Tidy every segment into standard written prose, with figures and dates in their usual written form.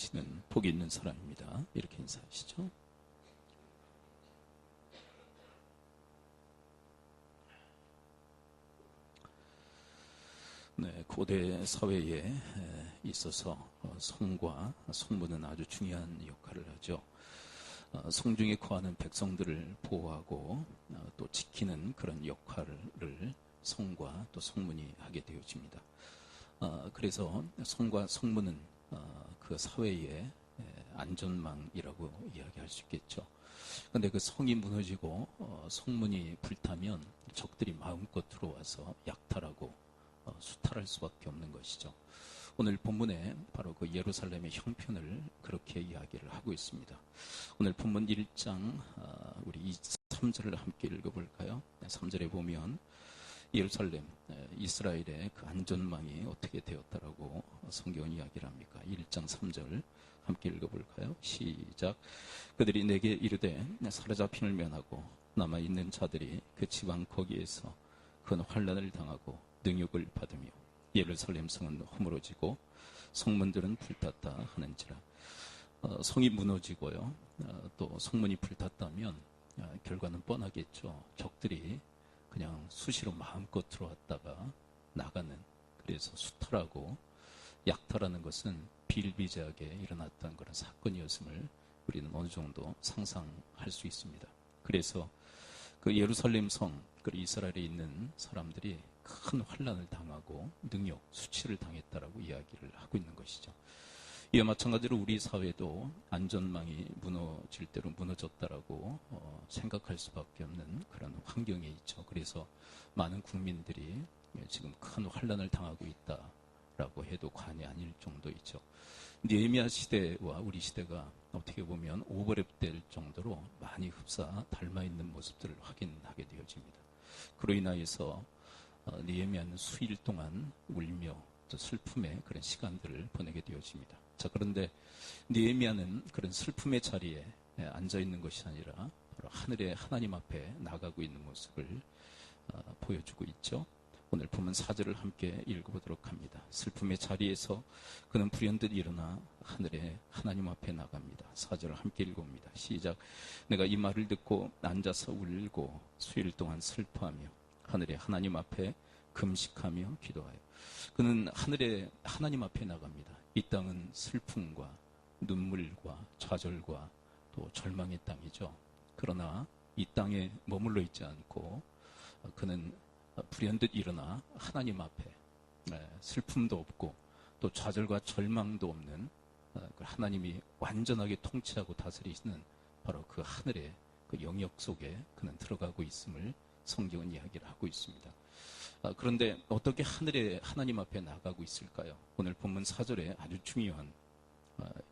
당신은 복이 있는 사람입니다. 이렇게 인사하시죠. 네, 고대 사회에 있어서 성과 성문은 아주 중요한 역할을 하죠. 성중에 거하는 백성들을 보호하고 또 지키는 그런 역할을 성과 또 성문이 하게 되어집니다. 그래서 성과 성문은 그 사회의 안전망이라고 이야기할 수 있겠죠. 그런데 그 성이 무너지고 성문이 불타면 적들이 마음껏 들어와서 약탈하고 수탈할 수밖에 없는 것이죠. 오늘 본문에 바로 그 예루살렘의 형편을 그렇게 이야기를 하고 있습니다. 오늘 본문 1장 우리 3절을 함께 읽어볼까요? 3절에 보면 예루살렘, 이스라엘의 그 안전망이 어떻게 되었다라고 성경은 이야기를 합니까? 1장 3절 함께 읽어볼까요? 시작. 그들이 내게 이르되 사로잡힘을 면하고 남아있는 자들이 그 지방 거기에서 큰 환난을 당하고 능욕을 받으며 예루살렘 성은 허물어지고 성문들은 불탔다 하는지라. 성이 무너지고요. 또 성문이 불탔다면 결과는 뻔하겠죠. 적들이 그냥 수시로 마음껏 들어왔다가 나가는, 그래서 수탈하고 약탈하는 것은 비일비재하게 일어났던 그런 사건이었음을 우리는 어느 정도 상상할 수 있습니다. 그래서 그 예루살렘 성, 그 이스라엘에 있는 사람들이 큰 환난을 당하고 능욕, 수치를 당했다라고 이야기를 하고 있는 것이죠. 이와 마찬가지로 우리 사회도 안전망이 무너질 대로 무너졌다라고 생각할 수밖에 없는 그런 환경에 있죠. 그래서 많은 국민들이 지금 큰 환난을 당하고 있다라고 해도 과언이 아닐 정도이죠. 느헤미야 시대와 우리 시대가 어떻게 보면 오버랩될 정도로 많이 흡사 닮아있는 모습들을 확인하게 되어집니다. 그로 인하여서 느헤미야는 수일 동안 울며 슬픔의 그런 시간들을 보내게 되어집니다. 자, 그런데 느헤미야는 그런 슬픔의 자리에 앉아있는 것이 아니라 바로 하늘의 하나님 앞에 나가고 있는 모습을 보여주고 있죠. 오늘 보면 4절을 함께 읽어보도록 합니다. 슬픔의 자리에서 그는 불현듯 일어나 하늘의 하나님 앞에 나갑니다. 4절을 함께 읽어봅니다. 시작. 내가 이 말을 듣고 앉아서 울고 수일 동안 슬퍼하며 하늘의 하나님 앞에 금식하며 기도하여. 그는 하늘의 하나님 앞에 나갑니다. 이 땅은 슬픔과 눈물과 좌절과 또 절망의 땅이죠. 그러나 이 땅에 머물러 있지 않고 그는 불현듯 일어나 하나님 앞에 슬픔도 없고 또 좌절과 절망도 없는 하나님이 완전하게 통치하고 다스리시는 바로 그 하늘의 그 영역 속에 그는 들어가고 있음을 성경은 이야기를 하고 있습니다. 그런데 어떻게 하늘의 하나님 앞에 나가고 있을까요? 오늘 본문 4절에 아주 중요한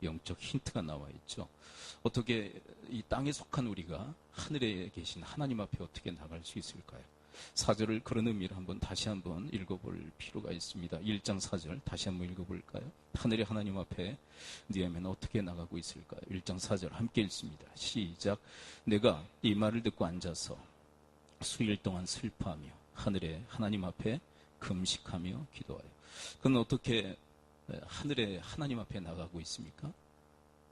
영적 힌트가 나와 있죠. 어떻게 이 땅에 속한 우리가 하늘에 계신 하나님 앞에 어떻게 나갈 수 있을까요? 4절을 그런 의미로 다시 한번 읽어볼 필요가 있습니다. 1장 4절 다시 한번 읽어볼까요? 하늘의 하나님 앞에 느헤미야는 어떻게 나가고 있을까요? 1장 4절 함께 읽습니다. 시작. 내가 이 말을 듣고 앉아서 수일 동안 슬퍼하며 하늘의 하나님 앞에 금식하며 기도하여. 그는 어떻게 하늘의 하나님 앞에 나가고 있습니까?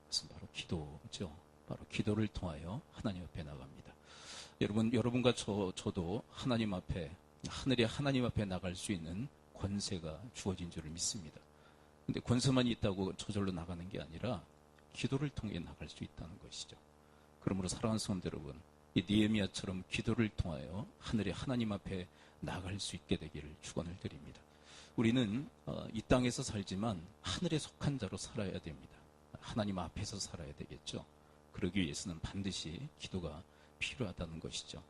그것은 바로 기도죠. 바로 기도를 통하여 하나님 앞에 나갑니다. 여러분과 저도 하나님 앞에, 하늘의 하나님 앞에 나갈 수 있는 권세가 주어진 줄을 믿습니다. 근데 권세만 있다고 저절로 나가는 게 아니라 기도를 통해 나갈 수 있다는 것이죠. 그러므로 사랑하는 성도 여러분, 이 느헤미야처럼 기도를 통하여 하늘의 하나님 앞에 나갈 수 있게 되기를 축원을 드립니다. 우리는 이 땅에서 살지만 하늘에 속한 자로 살아야 됩니다. 하나님 앞에서 살아야 되겠죠. 그러기 위해서는 반드시 기도가 필요하다는 것이죠.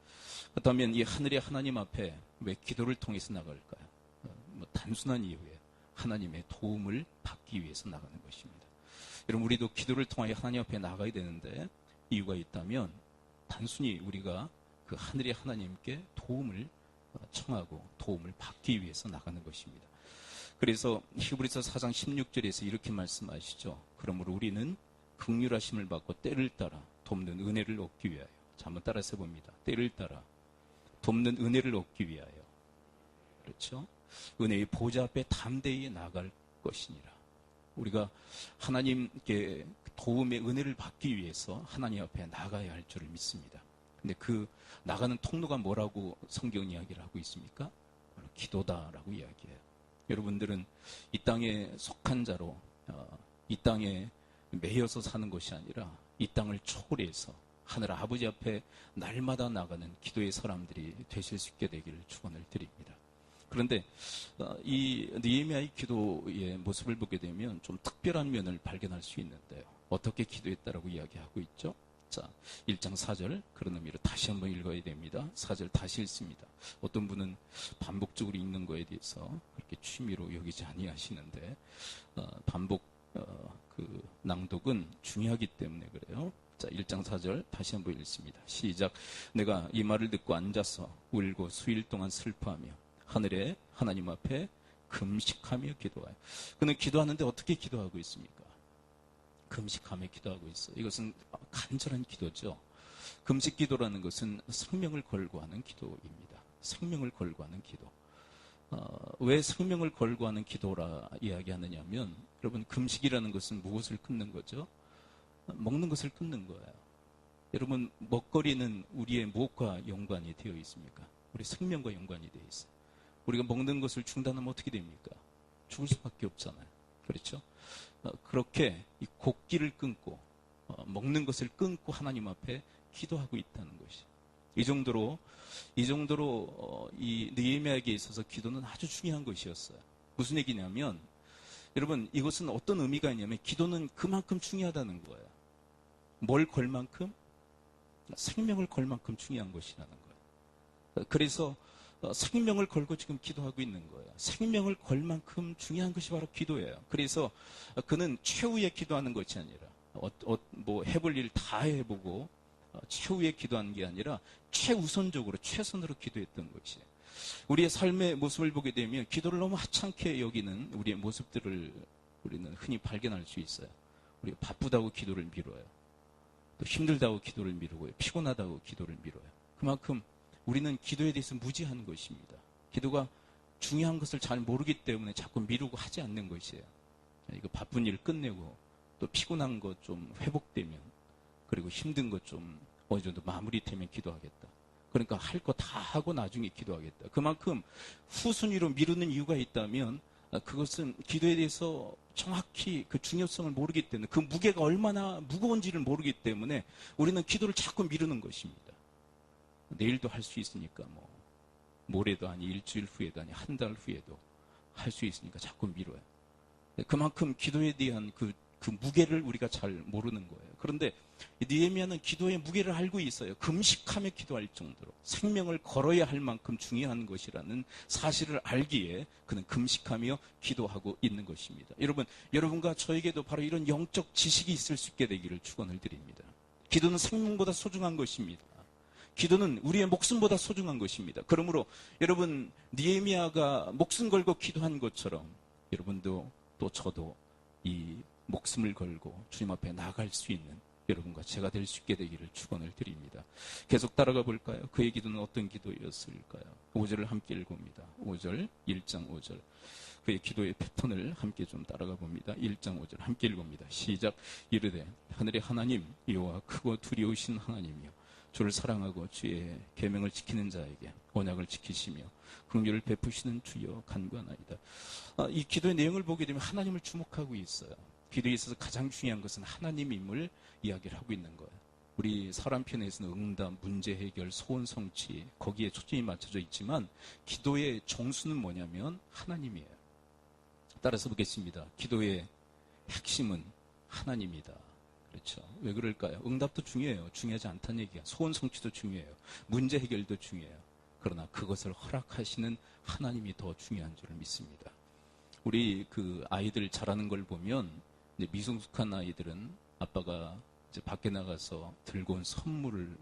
그렇다면 이 하늘의 하나님 앞에 왜 기도를 통해서 나갈까요? 단순한 이유에 하나님의 도움을 받기 위해서 나가는 것입니다. 여러분, 우리도 기도를 통하여 하나님 앞에 나가야 되는데 이유가 있다면 단순히 우리가 그 하늘의 하나님께 도움을 청하고 도움을 받기 위해서 나가는 것입니다. 그래서 히브리서 4장 16절에서 이렇게 말씀하시죠. 그러므로 우리는 긍휼하심을 받고 때를 따라 돕는 은혜를 얻기 위하여. 자, 한번 따라서 봅니다. 때를 따라 돕는 은혜를 얻기 위하여. 그렇죠? 은혜의 보좌 앞에 담대히 나갈 것이니라. 우리가 하나님께 도움의 은혜를 받기 위해서 하나님 앞에 나가야 할 줄을 믿습니다. 근데 그 나가는 통로가 뭐라고 성경 이야기를 하고 있습니까? 바로 기도다라고 이야기해요. 여러분들은 이 땅에 속한 자로 이 땅에 매여서 사는 것이 아니라 이 땅을 초월해서 하늘 아버지 앞에 날마다 나가는 기도의 사람들이 되실 수 있게 되기를 축원을 드립니다. 그런데 이 느헤미야의 기도의 모습을 보게 되면 좀 특별한 면을 발견할 수 있는데요. 어떻게 기도했다라고 이야기하고 있죠? 자, 1장 4절 그런 의미로 다시 한번 읽어야 됩니다. 4절 다시 읽습니다. 어떤 분은 반복적으로 읽는 거에 대해서 그렇게 취미로 여기지 아니하시는데 반복 그 낭독은 중요하기 때문에 그래요. 자, 1장 4절 다시 한번 읽습니다. 시작. 내가 이 말을 듣고 앉아서 울고 수일 동안 슬퍼하며 하늘에 하나님 앞에 금식하며 기도하여. 그는 기도하는데 어떻게 기도하고 있습니까? 금식하며 기도하고 있어요. 이것은 간절한 기도죠. 금식 기도라는 것은 생명을 걸고 하는 기도입니다. 생명을 걸고 하는 기도. 왜 생명을 걸고 하는 기도라 이야기하느냐 하면 여러분 금식이라는 것은 무엇을 끊는 거죠? 먹는 것을 끊는 거예요. 여러분 먹거리는 우리의 무엇과 연관이 되어 있습니까? 우리 생명과 연관이 되어 있어요. 우리가 먹는 것을 중단하면 어떻게 됩니까? 죽을 수밖에 없잖아요. 그렇죠? 그렇게 이 곡기를 끊고 먹는 것을 끊고 하나님 앞에 기도하고 있다는 것이. 이 정도로 이 느헤미야에게 있어서 기도는 아주 중요한 것이었어요. 무슨 얘기냐면 여러분 이것은 어떤 의미가 있냐면 기도는 그만큼 중요하다는 거예요. 뭘 걸 만큼? 생명을 걸 만큼 중요한 것이라는 거예요. 그래서 생명을 걸고 지금 기도하고 있는 거예요. 생명을 걸 만큼 중요한 것이 바로 기도예요. 그래서 그는 최후에 기도하는 것이 아니라 뭐 해볼 일 다 해보고 최후에 기도하는 게 아니라 최우선적으로 최선으로 기도했던 것이에요. 우리의 삶의 모습을 보게 되면 기도를 너무 하찮게 여기는 우리의 모습들을 우리는 흔히 발견할 수 있어요. 우리가 바쁘다고 기도를 미뤄요. 또 힘들다고 기도를 미루고요. 피곤하다고 기도를 미뤄요. 그만큼 우리는 기도에 대해서 무지한 것입니다. 기도가 중요한 것을 잘 모르기 때문에 자꾸 미루고 하지 않는 것이에요. 이거 바쁜 일 끝내고 또 피곤한 것 좀 회복되면 그리고 힘든 것 좀 어느 정도 마무리되면 기도하겠다. 그러니까 할 거 다 하고 나중에 기도하겠다. 그만큼 후순위로 미루는 이유가 있다면 그것은 기도에 대해서 정확히 그 중요성을 모르기 때문에 그 무게가 얼마나 무거운지를 모르기 때문에 우리는 기도를 자꾸 미루는 것입니다. 내일도 할 수 있으니까 뭐 모레도 아니 일주일 후에도 아니 한 달 후에도 할 수 있으니까 자꾸 미뤄요. 그만큼 기도에 대한 그 무게를 우리가 잘 모르는 거예요. 그런데 느헤미야는 기도의 무게를 알고 있어요. 금식하며 기도할 정도로 생명을 걸어야 할 만큼 중요한 것이라는 사실을 알기에 그는 금식하며 기도하고 있는 것입니다. 여러분과 저에게도 바로 이런 영적 지식이 있을 수 있게 되기를 축원을 드립니다. 기도는 생명보다 소중한 것입니다. 기도는 우리의 목숨보다 소중한 것입니다. 그러므로 여러분 느헤미야가 목숨 걸고 기도한 것처럼 여러분도 또 저도 이 목숨을 걸고 주님 앞에 나갈 수 있는 여러분과 제가 될 수 있게 되기를 축원을 드립니다. 계속 따라가 볼까요? 그의 기도는 어떤 기도였을까요? 5절을 함께 읽어봅니다. 5절, 1장 5절. 그의 기도의 패턴을 함께 좀 따라가 봅니다. 1장 5절 함께 읽어봅니다. 시작. 이르되 하늘의 하나님 여호와 크고 두려우신 하나님이여 주를 사랑하고 주의 계명을 지키는 자에게 언약을 지키시며 긍휼을 베푸시는 주여 간구하나이다. 이 기도의 내용을 보게 되면 하나님을 주목하고 있어요. 기도에 있어서 가장 중요한 것은 하나님임을 이야기를 하고 있는 거예요. 우리 사람 편에서는 응답, 문제 해결, 소원 성취 거기에 초점이 맞춰져 있지만 기도의 정수는 뭐냐면 하나님이에요. 따라서 보겠습니다. 기도의 핵심은 하나님이다. 그렇죠. 왜 그럴까요? 응답도 중요해요. 중요하지 않다는 얘기야. 소원 성취도 중요해요. 문제 해결도 중요해요. 그러나 그것을 허락하시는 하나님이 더 중요한 줄을 믿습니다. 우리 그 아이들 자라는 걸 보면 이제 미성숙한 아이들은 아빠가 이제 밖에 나가서 들고 온 선물을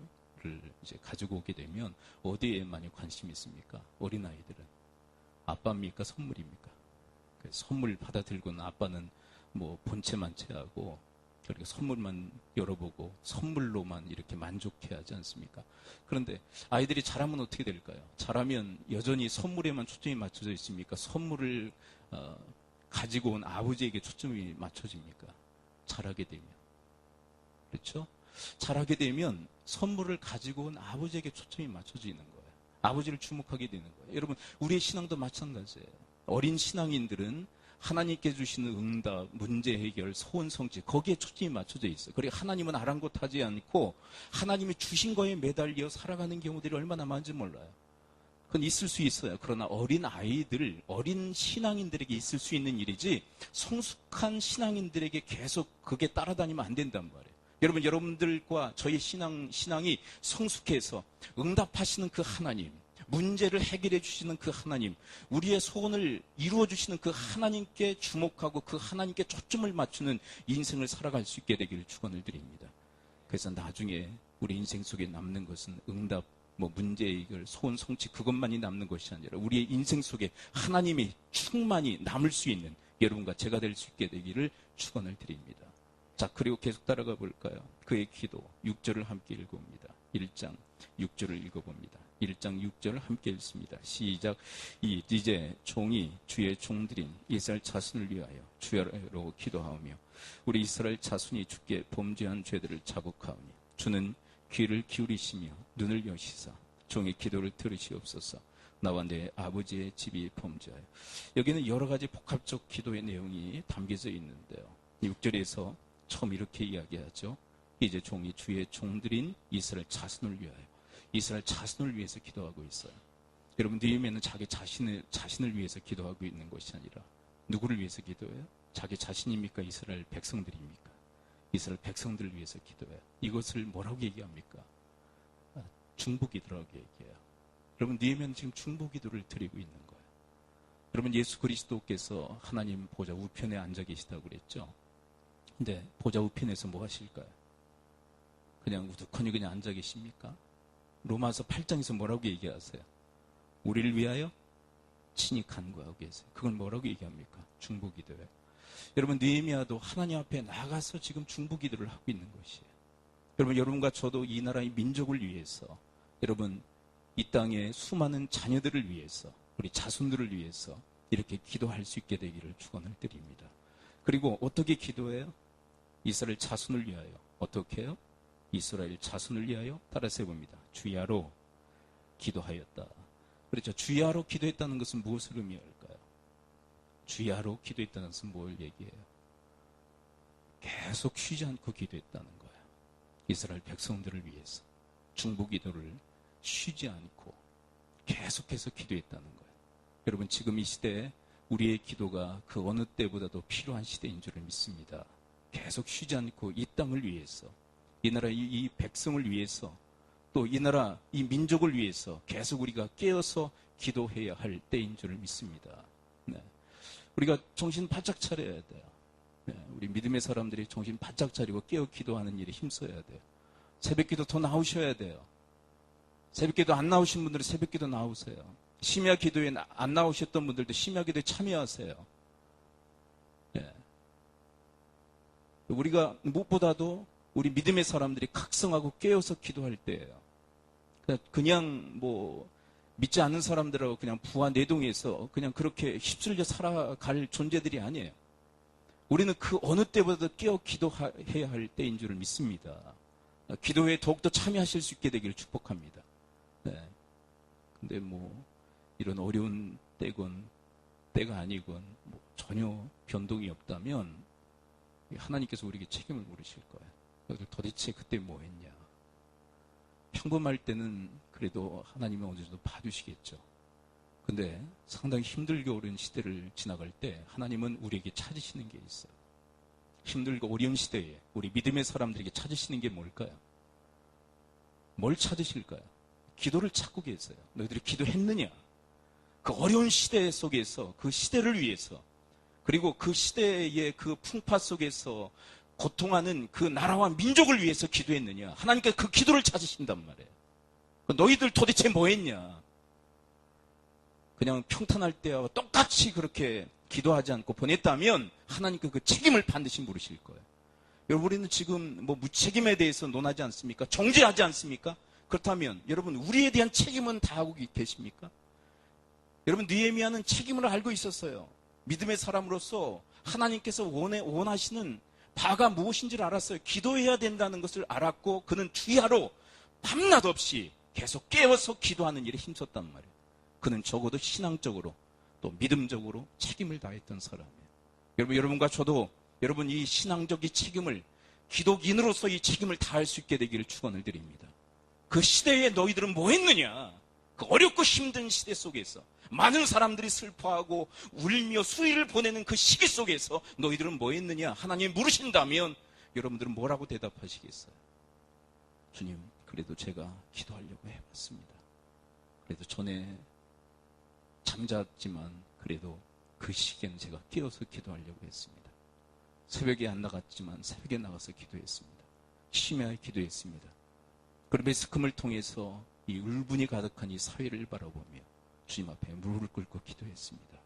이제 가지고 오게 되면 어디에 많이 관심이 있습니까? 어린 아이들은 아빠입니까? 선물입니까? 선물 받아 들고는 아빠는 뭐 본체만 채하고 그러니까 선물만 열어보고 선물로만 이렇게 만족해야 하지 않습니까? 그런데 아이들이 자라면 어떻게 될까요? 자라면 여전히 선물에만 초점이 맞춰져 있습니까? 선물을 가지고 온 아버지에게 초점이 맞춰집니까? 자라게 되면. 그렇죠? 자라게 되면 선물을 가지고 온 아버지에게 초점이 맞춰지는 거예요. 아버지를 주목하게 되는 거예요. 여러분, 우리의 신앙도 마찬가지예요. 어린 신앙인들은 하나님께 주시는 응답, 문제 해결, 소원 성취, 거기에 초점이 맞춰져 있어요. 그리고 하나님은 아랑곳하지 않고 하나님이 주신 거에 매달려 살아가는 경우들이 얼마나 많은지 몰라요. 그건 있을 수 있어요. 그러나 어린 아이들, 어린 신앙인들에게 있을 수 있는 일이지 성숙한 신앙인들에게 계속 그게 따라다니면 안 된단 말이에요. 여러분, 여러분들과 저의 신앙이 성숙해서 응답하시는 그 하나님, 문제를 해결해 주시는 그 하나님, 우리의 소원을 이루어 주시는 그 하나님께 주목하고 그 하나님께 초점을 맞추는 인생을 살아갈 수 있게 되기를 축원을 드립니다. 그래서 나중에 우리 인생 속에 남는 것은 응답, 문제 해결, 소원 성취, 그것만이 남는 것이 아니라 우리의 인생 속에 하나님이 충만히 남을 수 있는 여러분과 제가 될 수 있게 되기를 축원을 드립니다. 자, 그리고 계속 따라가 볼까요? 그의 기도 6절을 함께 읽어봅니다. 1장 6절을 읽어봅니다. 1장 6절을 함께 읽습니다. 시작. 이제 종이 주의 종들인 이스라엘 자손을 위하여 주야로 기도하오며 우리 이스라엘 자손이 주께 범죄한 죄들을 자복하오니 주는 귀를 기울이시며 눈을 여시사 종의 기도를 들으시옵소서. 나와 내 아버지의 집이 범죄하여. 여기는 여러 가지 복합적 기도의 내용이 담겨져 있는데요. 6절에서 처음 이렇게 이야기하죠. 이제 종이 주의 종들인 이스라엘 자손을 위하여. 이스라엘 자손을 위해서 기도하고 있어요. 여러분, 느헤미야는 자기 자신을 위해서 기도하고 있는 것이 아니라 누구를 위해서 기도해요? 자기 자신입니까? 이스라엘 백성들입니까? 이스라엘 백성들을 위해서 기도해요. 이것을 뭐라고 얘기합니까? 중보기도라고 얘기해요. 여러분, 느헤미야는 지금 중보기도를 드리고 있는 거예요. 여러분, 예수 그리스도께서 하나님 보좌 우편에 앉아 계시다고 그랬죠. 근데 보좌 우편에서 뭐 하실까요? 그냥 우두커니 그냥 앉아 계십니까? 로마서 8장에서 뭐라고 얘기하세요? 우리를 위하여 친히 간구하고 계세요. 그걸 뭐라고 얘기합니까? 중보기도예요. 여러분, 느헤미야도 하나님 앞에 나가서 지금 중보기도를 하고 있는 것이에요. 여러분, 여러분과 저도 이 나라의 민족을 위해서, 여러분, 이 땅의 수많은 자녀들을 위해서, 우리 자손들을 위해서 이렇게 기도할 수 있게 되기를 축원을 드립니다. 그리고 어떻게 기도해요? 이스라엘 자손을 위하여. 어떻게 해요? 이스라엘 자손을 위하여 따라서 해봅니다. 주야로 기도하였다. 그렇죠. 주야로 기도했다는 것은 무엇을 의미할까요? 주야로 기도했다는 것은 뭘 얘기해요? 계속 쉬지 않고 기도했다는 거예요. 이스라엘 백성들을 위해서 중보기도를 쉬지 않고 계속해서 기도했다는 거예요. 여러분, 지금 이 시대에 우리의 기도가 그 어느 때보다도 필요한 시대인 줄을 믿습니다. 계속 쉬지 않고 이 땅을 위해서, 이 나라 이 백성을 위해서, 또 이 나라 이 민족을 위해서 계속 우리가 깨어서 기도해야 할 때인 줄을 믿습니다. 네. 우리가 정신 바짝 차려야 돼요. 네. 우리 믿음의 사람들이 정신 바짝 차리고 깨어 기도하는 일에 힘써야 돼요. 새벽기도 더 나오셔야 돼요. 새벽기도 안 나오신 분들은 새벽기도 나오세요. 심야 기도에 안 나오셨던 분들도 심야 기도에 참여하세요. 네. 우리가 무엇보다도 우리 믿음의 사람들이 각성하고 깨어서 기도할 때예요. 그냥 믿지 않는 사람들하고 그냥 부와 내동해서 그냥 그렇게 휩쓸려 살아갈 존재들이 아니에요. 우리는 그 어느 때보다도 깨어 기도해야 할 때인 줄을 믿습니다. 기도에 더욱더 참여하실 수 있게 되기를 축복합니다. 네. 근데 이런 어려운 때가 아니건 전혀 변동이 없다면 하나님께서 우리에게 책임을 물으실 거예요. 도대체 그때 뭐 했냐? 평범할 때는 그래도 하나님은 어느 정도 봐주시겠죠. 근데 상당히 힘들게 어려운 시대를 지나갈 때 하나님은 우리에게 찾으시는 게 있어요. 힘들고 어려운 시대에 우리 믿음의 사람들에게 찾으시는 게 뭘까요? 뭘 찾으실까요? 기도를 찾고 계세요. 너희들이 기도했느냐? 그 어려운 시대 속에서 그 시대를 위해서, 그리고 그 시대의 그 풍파 속에서 고통하는 그 나라와 민족을 위해서 기도했느냐? 하나님께서 그 기도를 찾으신단 말이에요. 너희들 도대체 뭐 했냐? 그냥 평탄할 때와 똑같이 그렇게 기도하지 않고 보냈다면 하나님께 그 책임을 반드시 물으실 거예요. 여러분, 우리는 지금 무책임에 대해서 논하지 않습니까? 정죄하지 않습니까? 그렇다면 여러분, 우리에 대한 책임은 다 하고 계십니까? 여러분, 느헤미야는 책임을 알고 있었어요. 믿음의 사람으로서 하나님께서 원하시는 바가 무엇인지를 알았어요. 기도해야 된다는 것을 알았고 그는 주야로 밤낮 없이 계속 깨어서 기도하는 일에 힘썼단 말이에요. 그는 적어도 신앙적으로 또 믿음적으로 책임을 다했던 사람이에요. 여러분과 저도 여러분 이 신앙적 이 책임을 기독인으로서 이 책임을 다할 수 있게 되기를 축원을 드립니다. 그 시대에 너희들은 뭐 했느냐? 그 어렵고 힘든 시대 속에서 많은 사람들이 슬퍼하고 울며 수위를 보내는 그 시기 속에서 너희들은 뭐 했느냐? 하나님 물으신다면 여러분들은 뭐라고 대답하시겠어요? 주님, 그래도 제가 기도하려고 해봤습니다. 그래도 전에 잠잤지만 그래도 그 시기에는 제가 깨어서 기도하려고 했습니다. 새벽에 안 나갔지만 새벽에 나가서 기도했습니다. 심야에 기도했습니다. 그리고 매스컴을 통해서 이 울분이 가득한 이 사회를 바라보며 주님 앞에 무릎을 꿇고 기도했습니다.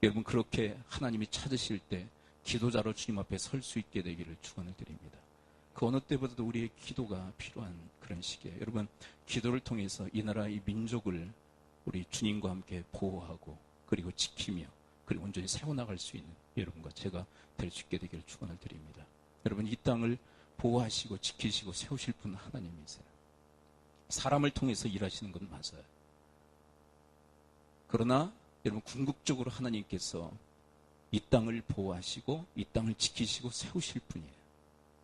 여러분 그렇게 하나님이 찾으실 때 기도자로 주님 앞에 설 수 있게 되기를 축원을 드립니다. 그 어느 때보다도 우리의 기도가 필요한 그런 시기에 여러분 기도를 통해서 이 나라 이 민족을 우리 주님과 함께 보호하고 그리고 지키며 그리고 온전히 세워나갈 수 있는 여러분과 제가 될 수 있게 되기를 축원을 드립니다. 여러분 이 땅을 보호하시고 지키시고 세우실 분은 하나님이세요. 사람을 통해서 일하시는 건 맞아요. 그러나 여러분 궁극적으로 하나님께서 이 땅을 보호하시고 이 땅을 지키시고 세우실 분이에요.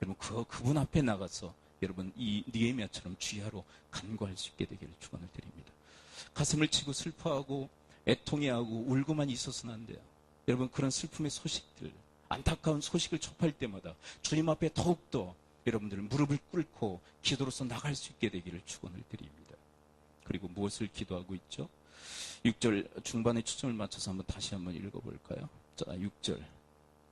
여러분 그분 앞에 나가서 여러분 이 느헤미야처럼 주야로 간구할 수 있게 되기를 축원을 드립니다. 가슴을 치고 슬퍼하고 애통해하고 울고만 있어서는 안 돼요. 여러분 그런 슬픔의 소식들 안타까운 소식을 접할 때마다 주님 앞에 더욱더 여러분들 무릎을 꿇고 기도로서 나갈 수 있게 되기를 축원을 드립니다. 그리고 무엇을 기도하고 있죠? 6절 중반에 초점을 맞춰서 다시 한번 읽어볼까요? 자, 6절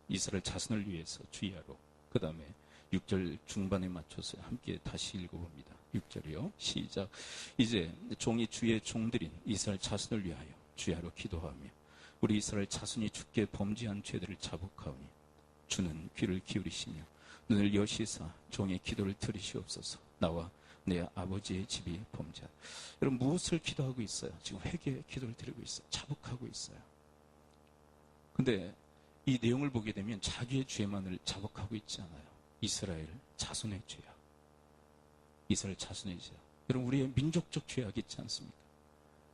이스라엘 자손을 위해서 주야로. 그 다음에 6절 중반에 맞춰서 함께 다시 읽어봅니다. 6절이요. 시작. 이제 종이 주의 종들인 이스라엘 자손을 위하여 주야로 기도하며 우리 이스라엘 자손이 주께 범죄한 죄들을 자복하오니 주는 귀를 기울이시며 눈을 여시사 종의 기도를 들으시옵소서. 나와 내 아버지의 집이 범죄한. 여러분 무엇을 기도하고 있어요? 지금 회개의 기도를 드리고 있어요. 자복하고 있어요. 근데 이 내용을 보게 되면 자기의 죄만을 자복하고 있지 않아요. 이스라엘 자손의 죄악. 이스라엘 자손의 죄악. 여러분 우리의 민족적 죄악이 있지 않습니까?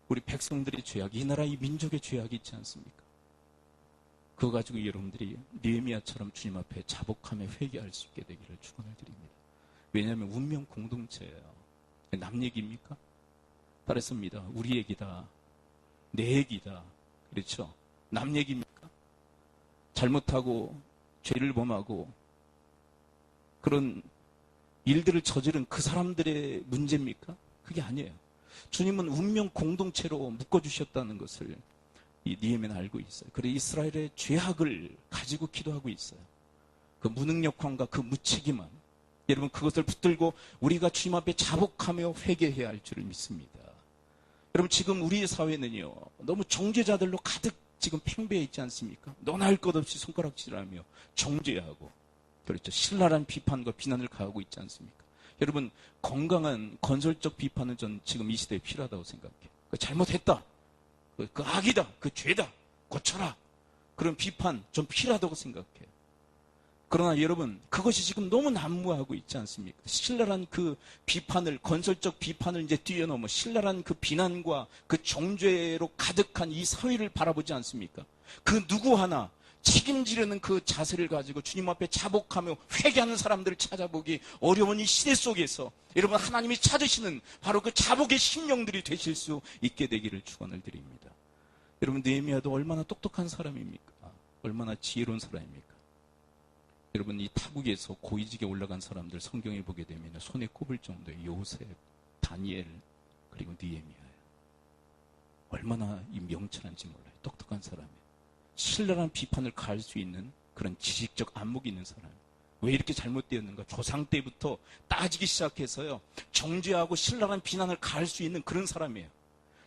우리 백성들의 죄악, 이 나라 이 민족의 죄악이 있지 않습니까? 그거 가지고 여러분들이 느헤미야처럼 주님 앞에 자복하며 회개할 수 있게 되기를 축원을 드립니다. 왜냐하면 운명 공동체예요. 남 얘기입니까? 따랐습니다. 우리 얘기다. 내 얘기다. 그렇죠? 남 얘기입니까? 잘못하고 죄를 범하고 그런 일들을 저지른 그 사람들의 문제입니까? 그게 아니에요. 주님은 운명 공동체로 묶어주셨다는 것을 이 느헤미야는 알고 있어요. 그래서 이스라엘의 죄악을 가지고 기도하고 있어요. 그 무능력함과 그 무책임함. 여러분 그것을 붙들고 우리가 주님 앞에 자복하며 회개해야 할 줄을 믿습니다. 여러분 지금 우리의 사회는요. 너무 정죄자들로 가득 지금 팽배해 있지 않습니까? 너나 할 것 없이 손가락질하며 정죄하고 그렇죠. 신랄한 비판과 비난을 가하고 있지 않습니까? 여러분 건강한 건설적 비판은 전 지금 이 시대에 필요하다고 생각해요. 잘못했다. 그 악이다. 그 죄다. 고쳐라. 그런 비판 좀 필요하다고 생각해요. 그러나 여러분 그것이 지금 너무 난무하고 있지 않습니까? 신랄한 그 비판을 건설적 비판을 이제 뛰어넘어 신랄한 그 비난과 그 정죄로 가득한 이 사회를 바라보지 않습니까? 그 누구 하나 책임지려는 그 자세를 가지고 주님 앞에 자복하며 회개하는 사람들을 찾아보기 어려운 이 시대 속에서 여러분 하나님이 찾으시는 바로 그 자복의 심령들이 되실 수 있게 되기를 축원을 드립니다. 여러분 느헤미야도 얼마나 똑똑한 사람입니까? 얼마나 지혜로운 사람입니까? 여러분 이 타국에서 고위직에 올라간 사람들 성경에 보게 되면 손에 꼽을 정도의 요셉, 다니엘 그리고 느헤미야예요. 얼마나 이 명철한지 몰라요. 똑똑한 사람이에요. 신랄한 비판을 가할 수 있는 그런 지식적 안목이 있는 사람. 왜 이렇게 잘못되었는가? 조상 때부터 따지기 시작해서요. 정죄하고 신랄한 비난을 가할 수 있는 그런 사람이에요.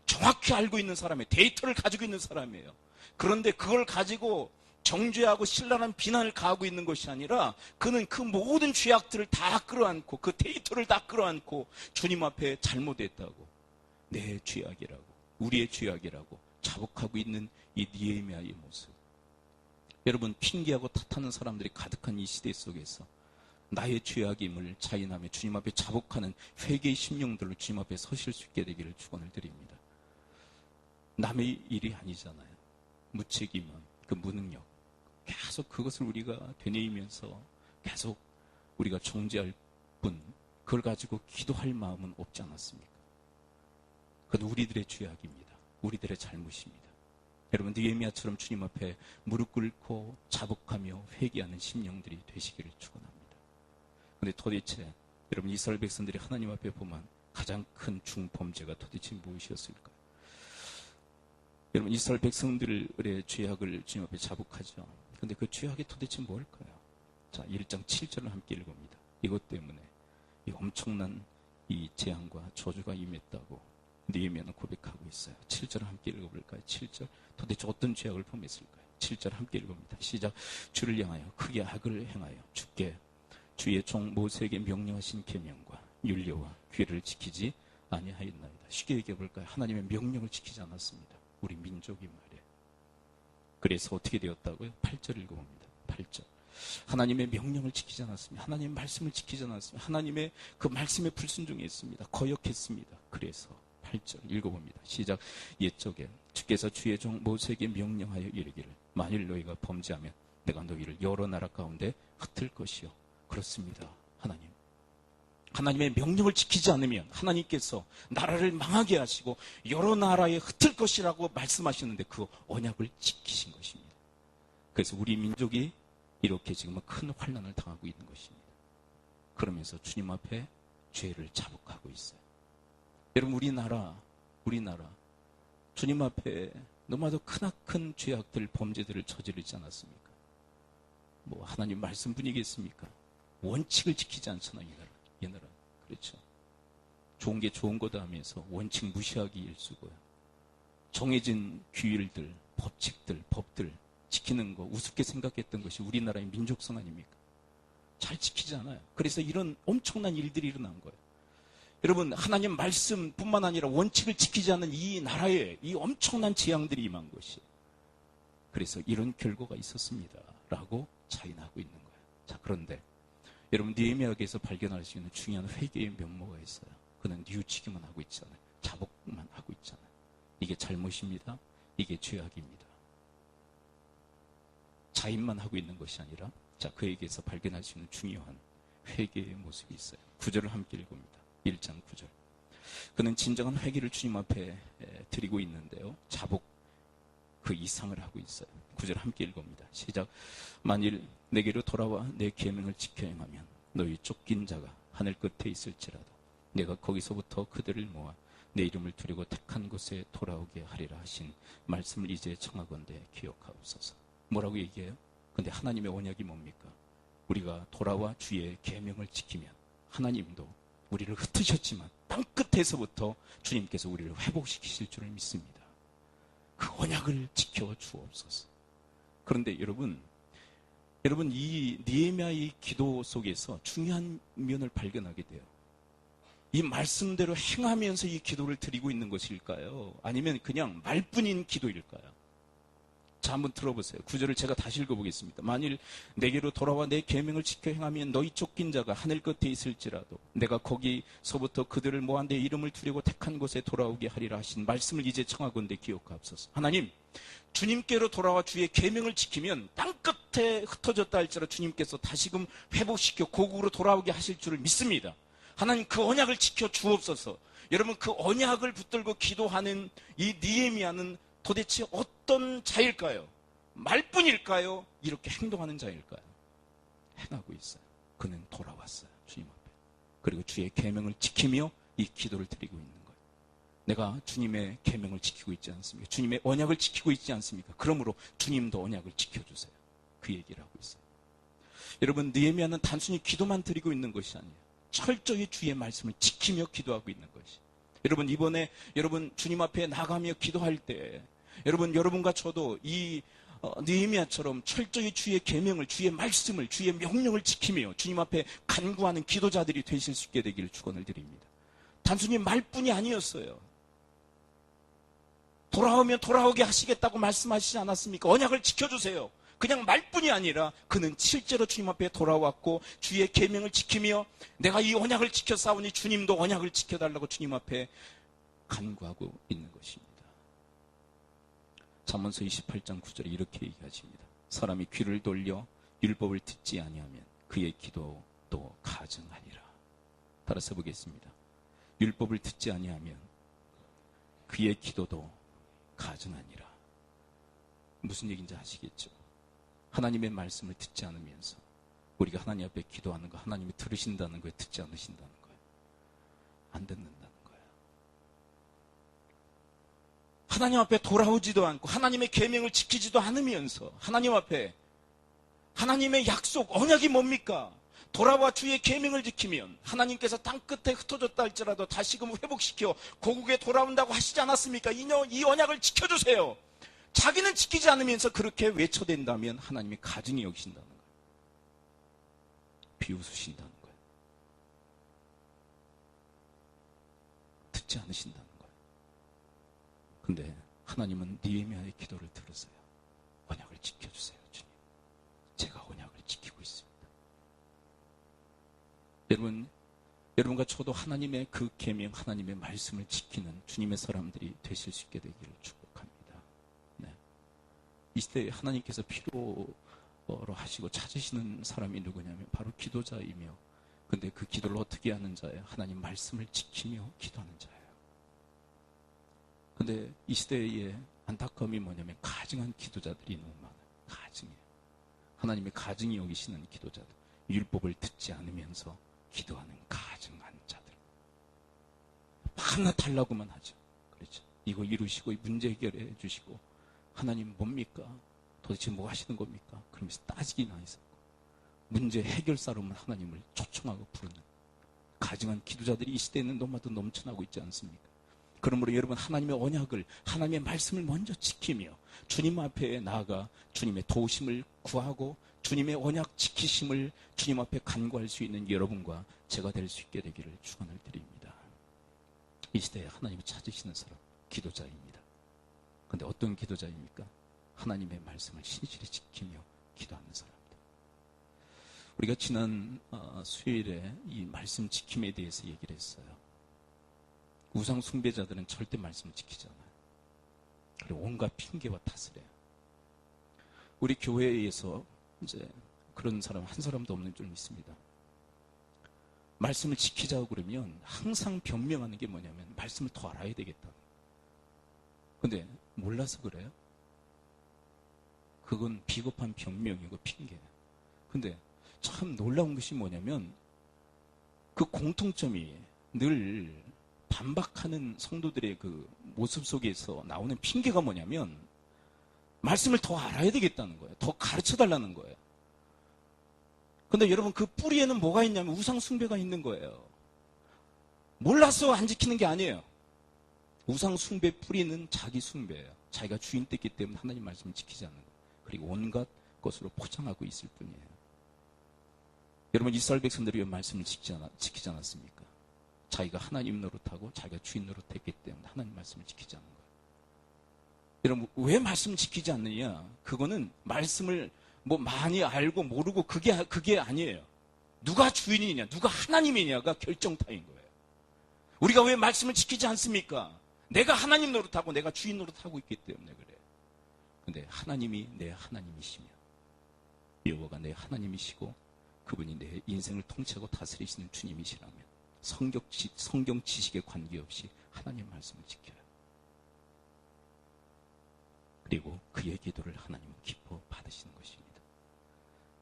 정확히 알고 있는 사람이에요. 데이터를 가지고 있는 사람이에요. 그런데 그걸 가지고 정죄하고 신랄한 비난을 가하고 있는 것이 아니라 그는 그 모든 죄악들을 다 끌어안고 그 데이터를 다 끌어안고 주님 앞에 잘못했다고 내 죄악이라고 우리의 죄악이라고 자복하고 있는 이 느헤미야의 모습. 여러분, 핑계하고 탓하는 사람들이 가득한 이 시대 속에서 나의 죄악임을 자인하며 주님 앞에 자복하는 회개의 심령들로 주님 앞에 서실 수 있게 되기를 축원을 드립니다. 남의 일이 아니잖아요. 무책임함, 그 무능력, 계속 그것을 우리가 되뇌이면서 계속 우리가 정죄할 뿐, 그걸 가지고 기도할 마음은 없지 않았습니까? 그건 우리들의 죄악입니다. 우리들의 잘못입니다. 여러분, 느헤미야처럼 주님 앞에 무릎 꿇고 자복하며 회개하는 심령들이 되시기를 축원합니다. 그런데 도대체 여러분, 이스라엘 백성들이 하나님 앞에 보면 가장 큰 중범죄가 도대체 무엇이었을까요? 여러분, 이스라엘 백성들의 죄악을 주님 앞에 자복하죠. 그런데 그 죄악이 도대체 뭘까요? 자, 1장 7절을 함께 읽어봅니다. 이것 때문에 이 엄청난 이 재앙과 저주가 임했다고 느헤미야는 고백하고 있어요. 7절 함께 읽어볼까요? 7절. 도대체 어떤 죄악을 범했을까요? 7절 함께 읽어봅니다. 시작. 주를 향하여 크게 악을 행하여 주께 주의 종 모세에게 명령하신 계명과 율례와 규례를 지키지 아니하였나이다. 쉽게 얘기해볼까요? 하나님의 명령을 지키지 않았습니다. 우리 민족이 말이에요. 그래서 어떻게 되었다고요? 8절 읽어봅니다. 8절. 하나님의 명령을 지키지 않았습니다. 하나님의 말씀을 지키지 않았습니다. 하나님의 그 말씀에 불순종했습니다. 거역했습니다. 그래서 8절 읽어봅니다. 시작. 옛적에 주께서 주의 종 모세에게 명령하여 이르기를 만일 너희가 범죄하면 내가 너희를 여러 나라 가운데 흩을 것이요. 그렇습니다. 하나님의 명령을 지키지 않으면 하나님께서 나라를 망하게 하시고 여러 나라에 흩을 것이라고 말씀하셨는데 그 언약을 지키신 것입니다. 그래서 우리 민족이 이렇게 지금 큰 환난을 당하고 있는 것입니다. 그러면서 주님 앞에 죄를 자복하고 있어요. 여러분, 우리나라 주님 앞에 너무나도 크나큰 죄악들, 범죄들을 저지르지 않았습니까? 뭐 하나님 말씀뿐이겠습니까? 원칙을 지키지 않잖아요. 이 나라. 그렇죠. 좋은 게 좋은 거다 하면서 원칙 무시하기 일쑤고요. 정해진 규율들, 법칙들, 법들 지키는 거 우습게 생각했던 것이 우리나라의 민족성 아닙니까? 잘 지키지 않아요. 그래서 이런 엄청난 일들이 일어난 거예요. 여러분, 하나님 말씀뿐만 아니라 원칙을 지키지 않는 이 나라에 이 엄청난 재앙들이 임한 것이. 그래서 이런 결과가 있었습니다. 라고 자인하고 있는 거예요. 자, 그런데 여러분, 느헤미야에게서 발견할 수 있는 중요한 회개의 면모가 있어요. 그는 뉘우치기만 하고 있잖아요. 자복만 하고 있잖아요. 이게 잘못입니다. 이게 죄악입니다. 자인만 하고 있는 것이 아니라 자, 그에게서 발견할 수 있는 중요한 회개의 모습이 있어요. 9절을 함께 읽어봅니다. 1장 9절. 그는 진정한 회개를 주님 앞에 드리고 있는데요. 자복 그 이상을 하고 있어요. 9절 함께 읽어봅니다. 시작. 만일 내게로 돌아와 내 계명을 지켜 행하면 너희 쫓긴 자가 하늘 끝에 있을지라도 내가 거기서부터 그들을 모아 내 이름을 두려고 택한 곳에 돌아오게 하리라 하신 말씀을 이제 청하건대 기억하옵소서. 뭐라고 얘기해요? 근데 하나님의 언약이 뭡니까? 우리가 돌아와 주의 계명을 지키면 하나님도 우리를 흩으셨지만 땅끝에서부터 주님께서 우리를 회복시키실 줄을 믿습니다. 그 언약을 지켜 주옵소서. 그런데 여러분 이 느헤미야의 기도 속에서 중요한 면을 발견하게 돼요. 이 말씀대로 행하면서 이 기도를 드리고 있는 것일까요? 아니면 그냥 말뿐인 기도일까요? 자, 한번 들어보세요. 9절을 제가 다시 읽어보겠습니다. 만일 내게로 돌아와 내 계명을 지켜 행하면 너희 쫓긴 자가 하늘 끝에 있을지라도 내가 거기서부터 그들을 모아 내 이름을 두려고 택한 곳에 돌아오게 하리라 하신 말씀을 이제 청하건대 기억하옵소서. 하나님, 주님께로 돌아와 주의 계명을 지키면 땅끝에 흩어졌다 할지라도 주님께서 다시금 회복시켜 고국으로 돌아오게 하실 줄을 믿습니다. 하나님, 그 언약을 지켜 주옵소서. 여러분, 그 언약을 붙들고 기도하는 이 느헤미야는 도대체 어떤 자일까요? 말뿐일까요? 이렇게 행동하는 자일까요? 행하고 있어요. 그는 돌아왔어요. 주님 앞에. 그리고 주의 계명을 지키며 이 기도를 드리고 있는 거예요. 내가 주님의 계명을 지키고 있지 않습니까? 주님의 언약을 지키고 있지 않습니까? 그러므로 주님도 언약을 지켜주세요. 그 얘기를 하고 있어요. 여러분, 느헤미야는 단순히 기도만 드리고 있는 것이 아니에요. 철저히 주의 말씀을 지키며 기도하고 있는 것이. 여러분, 이번에 여러분 주님 앞에 나가며 기도할 때 여러분과 저도 이 느헤미야처럼 철저히 주의 계명을, 주의 말씀을, 주의 명령을 지키며 주님 앞에 간구하는 기도자들이 되실 수 있게 되기를 축원을 드립니다. 단순히 말뿐이 아니었어요. 돌아오면 돌아오게 하시겠다고 말씀하시지 않았습니까? 언약을 지켜주세요. 그냥 말뿐이 아니라 그는 실제로 주님 앞에 돌아왔고 주의 계명을 지키며 내가 이 언약을 지켜 싸우니 주님도 언약을 지켜달라고 주님 앞에 간구하고 있는 것입니다. 잠언서 28장 9절에 이렇게 얘기하십니다. 사람이 귀를 돌려 율법을 듣지 아니하면 그의 기도도 가증하니라. 따라서 보겠습니다. 율법을 듣지 아니하면 그의 기도도 가증하니라. 무슨 얘기인지 아시겠죠? 하나님의 말씀을 듣지 않으면서 우리가 하나님 앞에 기도하는 거 하나님이 들으신다는 거에 듣지 않으신다는 거예요. 안 듣는다는 거예요. 하나님 앞에 돌아오지도 않고 하나님의 계명을 지키지도 않으면서 하나님 앞에 하나님의 약속, 언약이 뭡니까? 돌아와 주의 계명을 지키면 하나님께서 땅끝에 흩어졌다 할지라도 다시금 회복시켜 고국에 돌아온다고 하시지 않았습니까? 이 언약을 지켜주세요. 자기는 지키지 않으면서 그렇게 외쳐댄다면 하나님이 가증히 여기신다는 거예요. 비웃으신다는 거예요. 듣지 않으신다는 거예요. 근데 하나님은 느헤미야의 기도를 들으세요. 언약을 지켜주세요, 주님. 제가 언약을 지키고 있습니다. 여러분과 저도 하나님의 그 계명, 하나님의 말씀을 지키는 주님의 사람들이 되실 수 있게 되기를 축복합니다. 네. 이 시대에 하나님께서 필요로 하시고 찾으시는 사람이 누구냐면 바로 기도자이며, 근데 그 기도를 어떻게 하는 자예요? 하나님 말씀을 지키며 기도하는 자예요. 근데 이 시대의 안타까움이 뭐냐면 가증한 기도자들이 너무 많아요. 가증이에요. 하나님의 가증이 여기시는 기도자들, 율법을 듣지 않으면서 기도하는 가증한 자들. 하나 달라고만 하죠. 그렇죠. 이거 이루시고 문제 해결해 주시고 하나님 뭡니까? 도대체 뭐 하시는 겁니까? 그러면서 따지기나 있었고 문제 해결사로만 하나님을 초청하고 부르는 가증한 기도자들이 이 시대에는 너무나도 넘쳐나고 있지 않습니까? 그러므로 여러분 하나님의 언약을, 하나님의 말씀을 먼저 지키며 주님 앞에 나아가 주님의 도우심을 구하고 주님의 언약 지키심을 주님 앞에 간구할 수 있는 여러분과 제가 될 수 있게 되기를 축원을 드립니다. 이 시대에 하나님을 찾으시는 사람, 기도자입니다. 그런데 어떤 기도자입니까? 하나님의 말씀을 신실히 지키며 기도하는 사람들. 우리가 지난 수요일에 이 말씀 지킴에 대해서 얘기를 했어요. 우상 숭배자들은 절대 말씀을 지키지 않아요. 그리고 온갖 핑계와 탓을 해요. 우리 교회에서 이제 그런 사람 한 사람도 없는 줄 믿습니다. 말씀을 지키자고 그러면 항상 변명하는 게 뭐냐면 말씀을 더 알아야 되겠다. 근데 몰라서 그래요? 그건 비겁한 변명이고 핑계예요. 근데 참 놀라운 것이 뭐냐면 그 공통점이 늘 반박하는 성도들의 그 모습 속에서 나오는 핑계가 뭐냐면 말씀을 더 알아야 되겠다는 거예요. 더 가르쳐 달라는 거예요. 근데 여러분 그 뿌리에는 뭐가 있냐면 우상 숭배가 있는 거예요. 몰라서 안 지키는 게 아니에요. 우상 숭배 뿌리는 자기 숭배예요. 자기가 주인 됐기 때문에 하나님 말씀을 지키지 않는 거예요. 그리고 온갖 것으로 포장하고 있을 뿐이에요. 여러분 이스라엘 백성들이 왜 말씀을 지키지 않았습니까? 자기가 하나님 노릇하고 자기가 주인 노릇했기 때문에 하나님 말씀을 지키지 않는 거예요. 여러분 왜 말씀을 지키지 않느냐? 그거는 말씀을 뭐 많이 알고 모르고 그게 아니에요. 누가 주인이냐, 누가 하나님이냐가 결정타인 거예요. 우리가 왜 말씀을 지키지 않습니까? 내가 하나님 노릇하고 내가 주인 노릇하고 있기 때문에 그래요. 근데 하나님이 내 하나님이시며 여호와가 내 하나님이시고 그분이 내 인생을 통치하고 다스리시는 주님이시라면 성경 지식에 관계없이 하나님 말씀을 지켜요. 그리고 그의 기도를 하나님은 기뻐 받으시는 것입니다.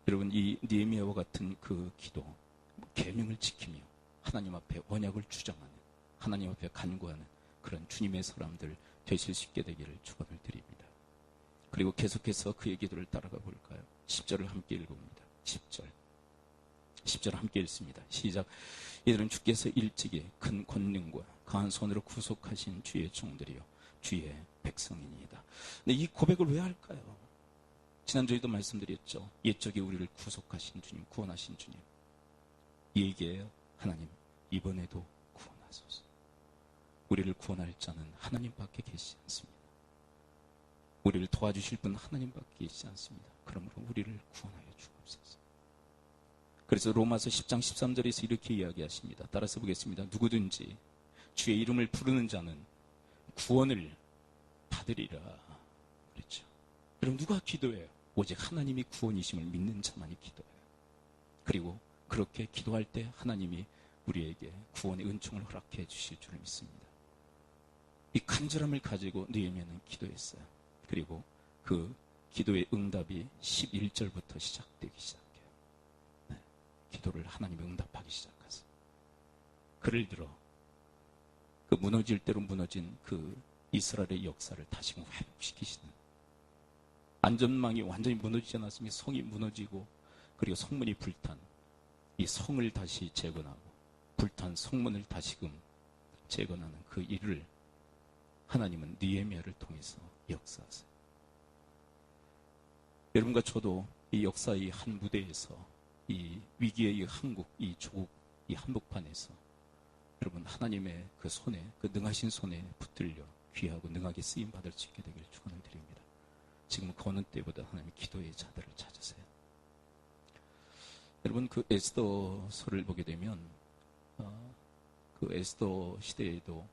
여러분 이 느헤미야와 같은 그 기도, 계명을 지키며 하나님 앞에 언약을 주장하는, 하나님 앞에 간구하는 그런 주님의 사람들 되실 수 있게 되기를 축원을 드립니다. 그리고 계속해서 그의 기도를 따라가 볼까요? 10절을 함께 읽어봅니다. 10절 함께 읽습니다. 시작. 이들은 주께서 일찍이 큰 권능과 강한 손으로 구속하신 주의 종들이요 주의 백성이니이다. 근데 이 고백을 왜 할까요? 지난주에도 말씀드렸죠. 옛적에 우리를 구속하신 주님, 구원하신 주님. 이 얘기예요. 하나님 이번에도 구원하소서. 우리를 구원할 자는 하나님밖에 계시지 않습니다. 우리를 도와주실 분 하나님밖에 있지 않습니다. 그러므로 우리를 구원하여 주옵소서. 그래서 로마서 10장 13절에서 이렇게 이야기하십니다. 따라서 보겠습니다. 누구든지 주의 이름을 부르는 자는 구원을 받으리라. 그렇죠. 여러분, 누가 기도해요? 오직 하나님이 구원이심을 믿는 자만이 기도해요. 그리고 그렇게 기도할 때 하나님이 우리에게 구원의 은총을 허락해 주실 줄을 믿습니다. 이 간절함을 가지고 느헤미야는 기도했어요. 그리고 그 기도의 응답이 11절부터 시작되기 시작해요. 네. 기도를 하나님이 응답하기 시작하세요. 그를 들어 그 무너질 대로 무너진 그 이스라엘의 역사를 다시금 회복시키시는, 안전망이 완전히 무너지지 않았으면 성이 무너지고 그리고 성문이 불탄 이 성을 다시 재건하고 불탄 성문을 다시금 재건하는 그 일을 하나님은 느헤미야를 통해서 역사하세요. 여러분과 저도 이 역사의 한 무대에서 이 위기의 이 한국, 이 조국, 이 한복판에서 여러분 하나님의 그 손에, 그 능하신 손에 붙들려 귀하고 능하게 쓰임 받을 수 있게 되기를 축원을 드립니다. 지금은 그 어느 때보다 하나님의 기도의 자들을 찾으세요. 여러분, 그 에스더서를 보게 되면 그 에스더 시대에도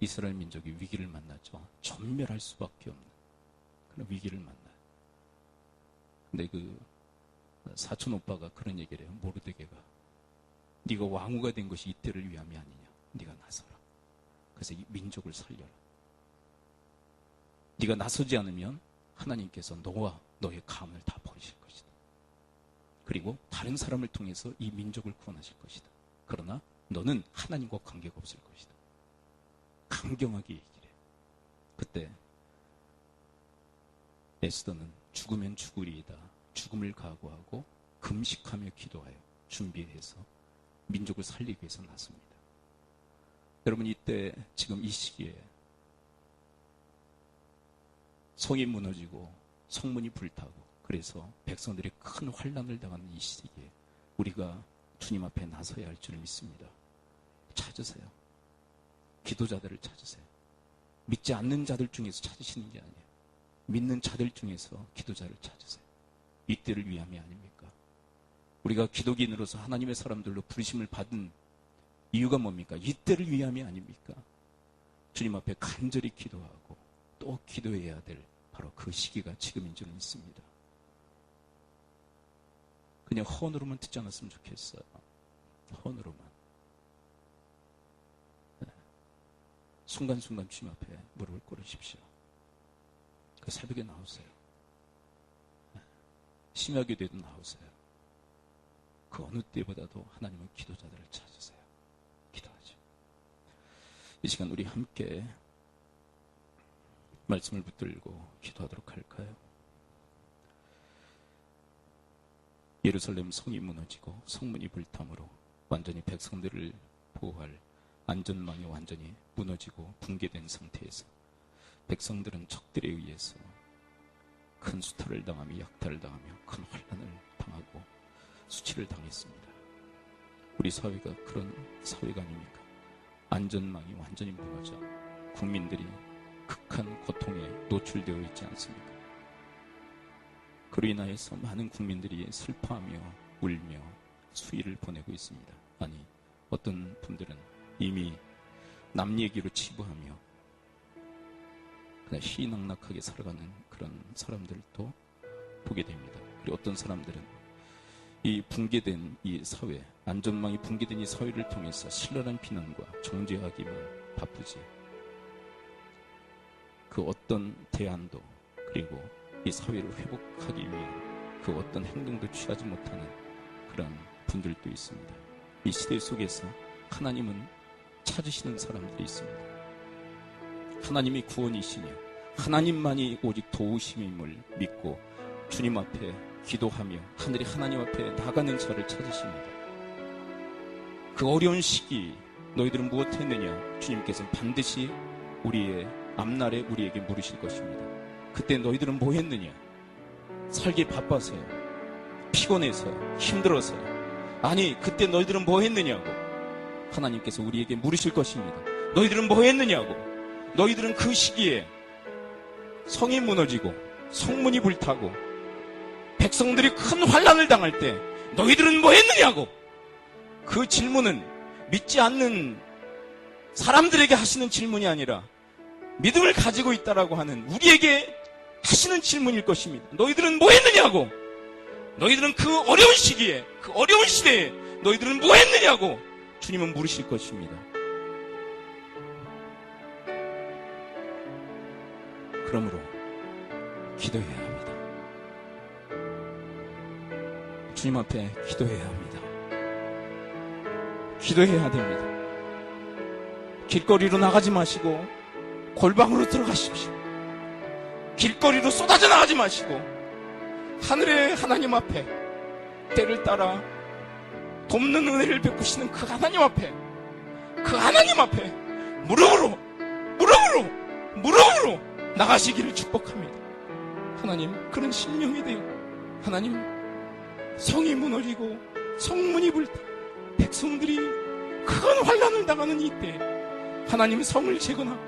이스라엘 민족이 위기를 만나죠. 전멸할 수밖에 없는 그런 위기를 만나요. 근데 그 사촌 오빠가 그런 얘기를 해요. 모르드게가 네가 왕후가 된 것이 이때를 위함이 아니냐. 네가 나서라. 그래서 이 민족을 살려라. 네가 나서지 않으면 하나님께서 너와 너의 가문을 다 버리실 것이다. 그리고 다른 사람을 통해서 이 민족을 구원하실 것이다. 그러나 너는 하나님과 관계가 없을 것이다. 강경하게 얘기를 해요. 그때 에스더는 죽으면 죽으리이다. 죽음을 각오하고 금식하며 기도하여 준비해서 민족을 살리기 위해서 나섭니다. 여러분, 이때 지금 이 시기에 성이 무너지고 성문이 불타고 그래서 백성들이 큰 환난을 당하는 이 시기에 우리가 주님 앞에 나서야 할 줄을 믿습니다. 찾으세요. 기도자들을 찾으세요. 믿지 않는 자들 중에서 찾으시는 게 아니에요. 믿는 자들 중에서 기도자를 찾으세요. 이때를 위함이 아닙니까? 우리가 기독인으로서 하나님의 사람들로 부르심을 받은 이유가 뭡니까? 이때를 위함이 아닙니까? 주님 앞에 간절히 기도하고 또 기도해야 될 바로 그 시기가 지금인 줄 믿습니다. 그냥 헌으로만 듣지 않았으면 좋겠어요. 헌으로만. 네. 순간순간 주님 앞에 무릎을 꿇으십시오. 그 새벽에 나오세요. 네. 심하게 돼도 나오세요. 그 어느 때보다도 하나님은 기도자들을 찾으세요. 기도하죠. 이 시간 우리 함께 말씀을 붙들고 기도하도록 할까요? 예루살렘 성이 무너지고 성문이 불탐으로 완전히 백성들을 보호할 안전망이 완전히 무너지고 붕괴된 상태에서 백성들은 적들에 의해서 큰 수탈을 당하며 약탈을 당하며 큰 환난을 당하고 수치를 당했습니다. 우리 사회가 그런 사회가 아닙니까? 안전망이 완전히 무너져 국민들이 극한 고통에 노출되어 있지 않습니까? 그로 인하여서 많은 국민들이 슬퍼하며 울며 수위를 보내고 있습니다. 아니, 어떤 분들은 이미 남 얘기로 치부하며 그냥 희낙낙하게 살아가는 그런 사람들도 보게 됩니다. 그리고 어떤 사람들은 이 붕괴된 이 사회, 안전망이 붕괴된 이 사회를 통해서 신랄한 비난과 정죄하기만 바쁘지 그 어떤 대안도 그리고 이 사회를 회복하기 위한 그 어떤 행동도 취하지 못하는 그런 분들도 있습니다. 이 시대 속에서 하나님은 찾으시는 사람들이 있습니다. 하나님이 구원이시니 하나님만이 오직 도우심임을 믿고 주님 앞에 기도하며 하늘이 하나님 앞에 나가는 자를 찾으십니다. 그 어려운 시기 너희들은 무엇했느냐? 주님께서는 반드시 우리의 앞날에 우리에게 물으실 것입니다. 그때 너희들은 뭐 했느냐? 살기 바빠서요? 피곤해서요? 힘들어서요? 아니, 그때 너희들은 뭐 했느냐고 하나님께서 우리에게 물으실 것입니다. 너희들은 뭐 했느냐고. 너희들은 그 시기에 성이 무너지고 성문이 불타고 백성들이 큰 환난을 당할 때 너희들은 뭐 했느냐고, 그 질문은 믿지 않는 사람들에게 하시는 질문이 아니라 믿음을 가지고 있다라고 하는 우리에게 하시는 질문일 것입니다. 너희들은 뭐 했느냐고, 너희들은 그 어려운 시기에, 그 어려운 시대에 너희들은 뭐 했느냐고 주님은 물으실 것입니다. 그러므로 기도해야 합니다. 주님 앞에 기도해야 합니다. 기도해야 됩니다. 길거리로 나가지 마시고 골방으로 들어가십시오. 길거리로 쏟아져 나가지 마시고 하늘의 하나님 앞에 때를 따라 돕는 은혜를 베푸시는 그 하나님 앞에, 그 하나님 앞에 무릎으로 나가시기를 축복합니다. 하나님, 그런 심령이 되어 하나님, 성이 무너지고 성문이 불타 백성들이 큰 환난을 당하는 이때 하나님, 성을 재건하고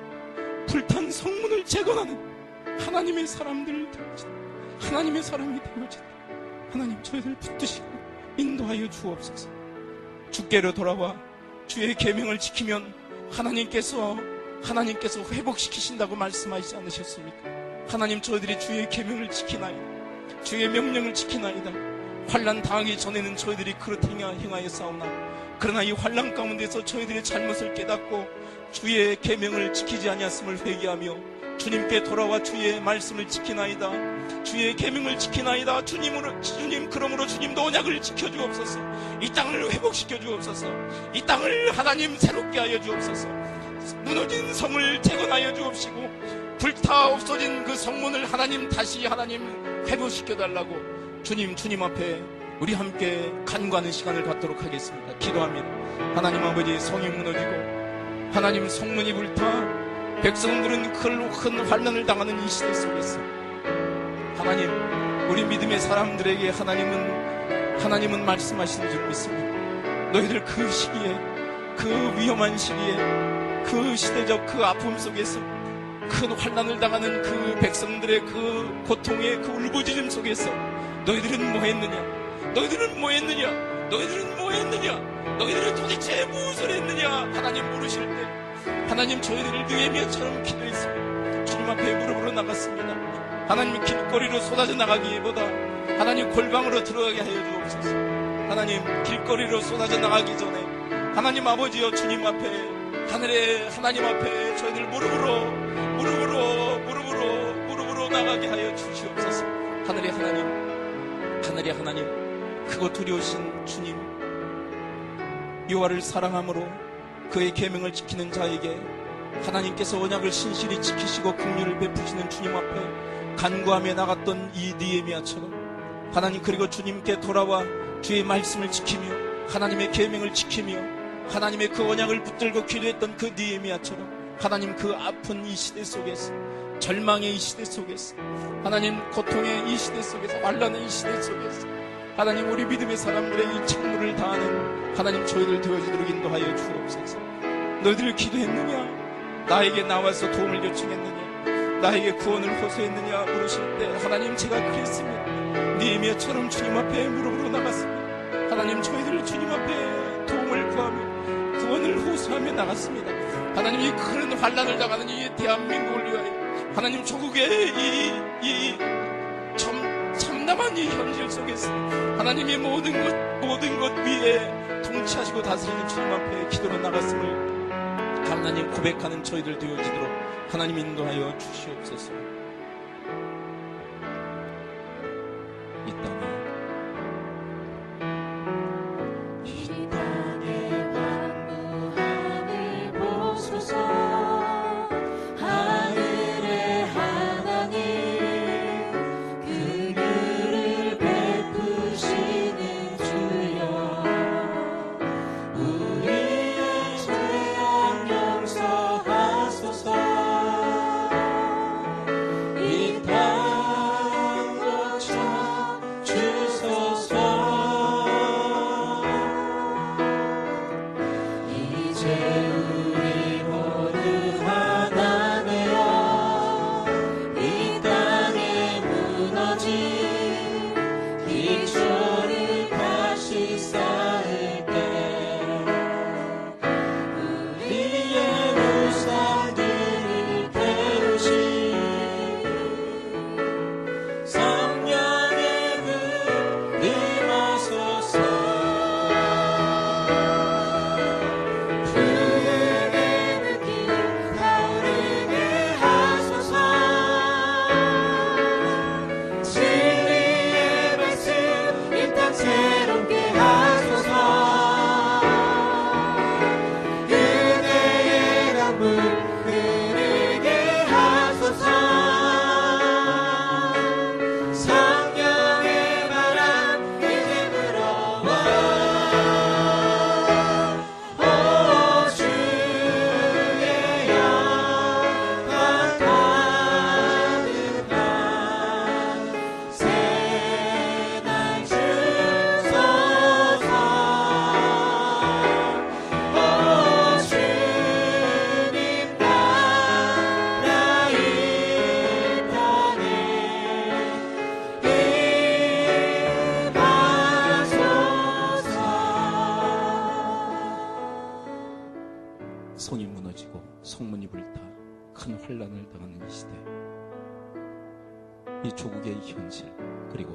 불탄 성문을 재건하는 하나님의 사람들을 되어지다. 하나님의 사람이 되어지다. 하나님, 저희들 붙드시고 인도하여 주옵소서. 주께로 돌아와 주의 계명을 지키면 하나님께서 회복시키신다고 말씀하시지 않으셨습니까? 하나님, 저희들이 주의 계명을 지키나이다. 주의 명령을 지키나이다. 환난 당하기 전에는 저희들이 그렇게 행하여 싸우나, 그러나 이 환난 가운데서 저희들의 잘못을 깨닫고 주의 계명을 지키지 아니했음을 회개하며 주님께 돌아와 주의 말씀을 지키나이다. 주의 계명을 지키나이다. 주님, 그러므로 주님도 언약을 지켜주옵소서. 이 땅을 회복시켜 주옵소서. 이 땅을 하나님 새롭게 하여 주옵소서. 무너진 성을 재건하여 주옵시고 불타 없어진 그 성문을 하나님 다시 회복시켜 달라고 주님 앞에 우리 함께 간구하는 시간을 갖도록 하겠습니다. 기도합니다. 하나님 아버지, 성이 무너지고 하나님 성문이 불타 백성들은 큰 환난을 당하는 이 시대 속에서 하나님, 우리 믿음의 사람들에게 하나님은 말씀하시는 줄 믿습니다. 너희들 그 시기에, 그 위험한 시기에, 그 시대적 그 아픔 속에서 큰 환난을 당하는 그 백성들의 그 고통의 그 울부짖음 속에서 너희들은 뭐 했느냐? 너희들은 뭐 했느냐? 너희들은 뭐 했느냐? 너희들은 도대체 무엇을 했느냐? 하나님 물으실 때 하나님, 저희들을 느헤미야처럼 기도했습니다. 주님 앞에 무릎으로 나갔습니다. 하나님, 길거리로 쏟아져 나가기보다 하나님 골방으로 들어가게 하여 주옵소서. 하나님, 길거리로 쏟아져 나가기 전에 하나님 아버지여, 주님 앞에, 하늘의 하나님 앞에 저희들 무릎으로 나가게 하여 주시옵소서. 하늘의 하나님, 크고 두려우신 주님, 여호와를 사랑함으로 그의 계명을 지키는 자에게 하나님께서 언약을 신실히 지키시고 긍휼을 베푸시는 주님 앞에 간구하며 나갔던 이 느헤미야처럼 하나님, 그리고 주님께 돌아와 주의 말씀을 지키며 하나님의 계명을 지키며 하나님의 그 언약을 붙들고 기도했던 그 느헤미야처럼 하나님, 그 아픈 이 시대 속에서, 절망의 이 시대 속에서, 하나님 고통의 이 시대 속에서, 환난의 이 시대 속에서 하나님, 우리 믿음의 사람들의 이 책무를 다하는 하나님 저희들 되어지도록 인도하여 주옵소서. 너희들 기도했느냐? 나에게 나와서 도움을 요청했느냐? 나에게 구원을 호소했느냐? 물으실 때 하나님, 제가 그랬습니다. 느헤미야처럼 주님 앞에 무릎으로 나갔습니다. 하나님, 저희들 주님 앞에 도움을 구하며 구원을 호소하며 나갔습니다. 하나님, 이 큰 환난을 당하는 이 대한민국을 위하여 하나님, 조국의 이 참담한 이 현실 속에서 하나님의 모든 것 위에 통치하시고 다스리는 주님 앞에 기도로 나갔음을 하나님 고백하는 저희들 되어지도록 하나님 인도하여 주시옵소서. 이 땅에 만무함을 보소서. 하늘의 하나님, 긍휼을 베푸시는 주여, 우리의 죄악 용서하소서. 성이 무너지고 성문이 불타 큰 환란을 당하는 이 시대, 이 조국의 현실, 그리고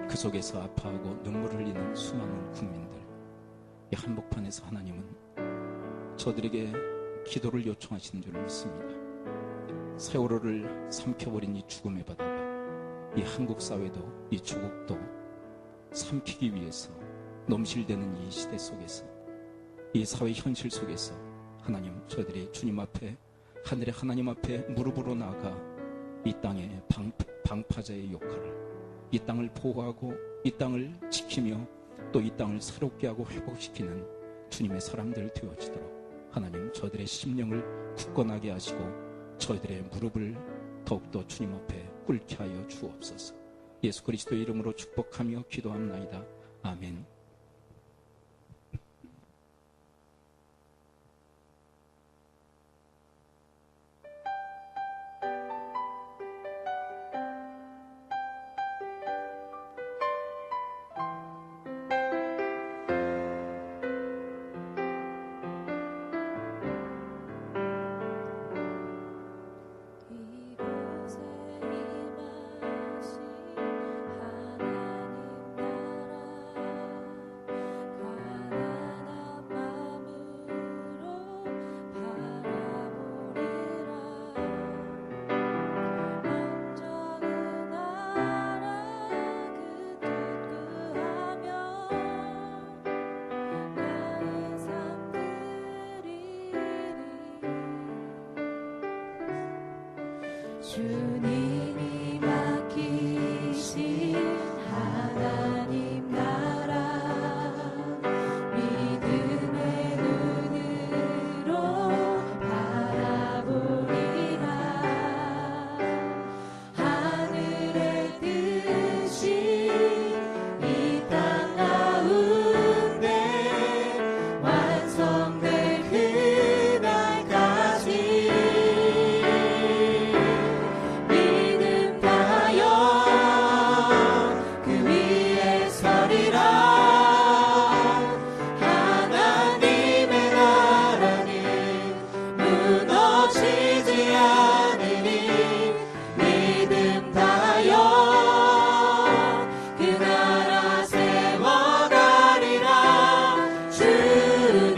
그 속에서 아파하고 눈물을 흘리는 수많은 국민들, 이 한복판에서 하나님은 저들에게 기도를 요청하시는 줄 믿습니다. 세월호를 삼켜버린 이 죽음의 바다가 이 한국 사회도 이 조국도 삼키기 위해서 넘실대는 이 시대 속에서, 이 사회 현실 속에서 하나님, 저희들이 주님 앞에, 하늘의 하나님 앞에 무릎으로 나아가 이 땅의 방파제의 역할을, 이 땅을 보호하고 이 땅을 지키며 또 이 땅을 새롭게 하고 회복시키는 주님의 사람들 되어지도록 하나님, 저희들의 심령을 굳건하게 하시고 저희들의 무릎을 더욱더 주님 앞에 꿇게 하여 주옵소서. 예수 그리스도의 이름으로 축복하며 기도합나이다. 아멘. 이곳에 임하신 주님이 맡기신 하나님 나라 믿음의 눈으로 바라보리라. 하늘의 뜻이 이 땅 가운데 완성될 그날까지 믿음 다하여 그 위에 서리라. 하나님의 나라는 무너지지 않으니 믿음 다하여 그 나라 세워가리라. 주님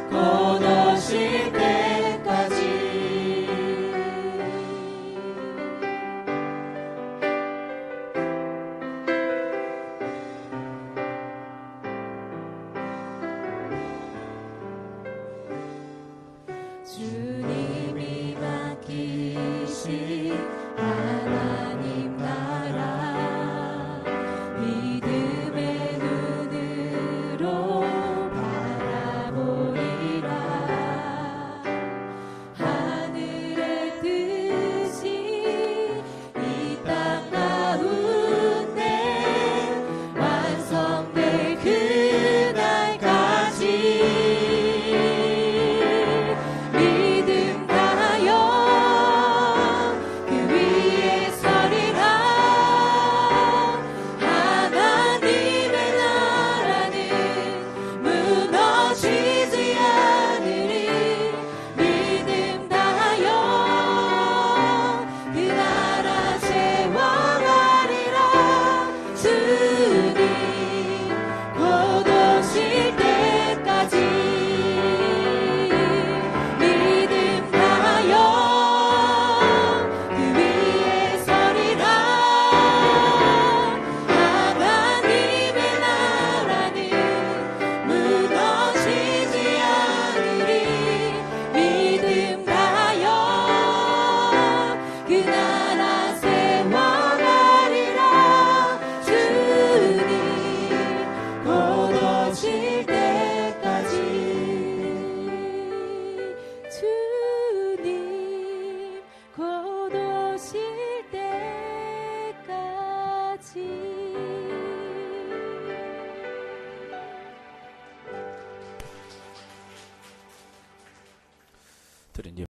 곧 오실 때까지. 주님이 맡기신 하나님 나라 믿음의 눈으로 바라보리라. 하늘의 뜻이 이 땅 가운데 완성될 그날까지 믿음 다하여 그 위에 서리라. 하나님의 나라는 무너지지 않으리. 믿음 다하여 그 나라 세워가리라. 주님 곧 오실 때까지 믿음 다하여 그 위에 서리라. 하나님의 나라는 무너지지 않으리. 믿음 다하여 그 나라 세워가리라. 주님 곧 오실 때까지. 주님 곧 오실 때까지. 들은